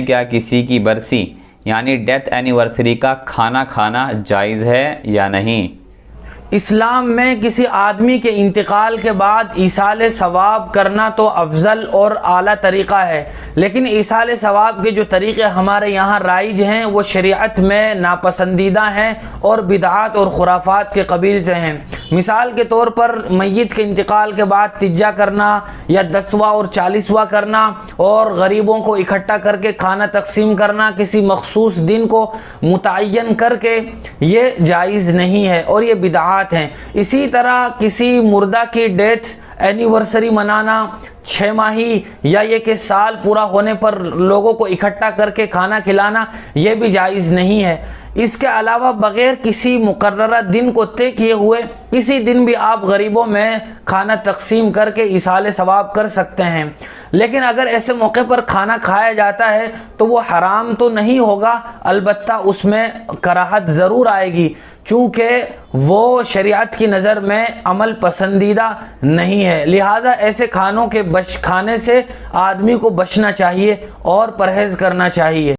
क्या किसी की बरसी यानी डेथ एनिवर्सरी का खाना खाना जायज़ है या नहीं? इस्लाम में किसी आदमी के इंतकाल के बाद ईसाल सवाब करना तो अफजल और आला तरीक़ा है, लेकिन ईसाल सवाब के जो तरीक़े हमारे यहाँ राइज हैं वो शरीयत में नापसंदीदा हैं और बिदआत और खुराफात के कबील से हैं। मिसाल के तौर पर मय्यत के इंतकाल के बाद तिज्जा करना या 10वां और 40वां करना और गरीबों को इकट्ठा करके खाना तकसीम करना किसी मखसूस दिन को मुतय्यन करके, ये जायज़ नहीं है और ये बिदआत हैं। इसी तरह किसी मुर्दा की डेथ एनिवर्सरी मनाना, 6 माही या ये कि साल पूरा होने पर लोगों को इकट्ठा करके खाना खिलाना, ये भी जायज़ नहीं है। इसके अलावा बग़ैर किसी मुकर्ररा दिन को तय किए हुए किसी दिन भी आप गरीबों में खाना तकसीम करके इसाले सवाब कर सकते हैं, लेकिन अगर ऐसे मौके पर खाना खाया जाता है तो वो हराम तो नहीं होगा, अलबत्ता उसमें कराहत ज़रूर आएगी, चूँकि वो शरीयत की नज़र में अमल पसंदीदा नहीं है। लिहाजा ऐसे खानों के खाने से आदमी को बचना चाहिए और परहेज़ करना चाहिए।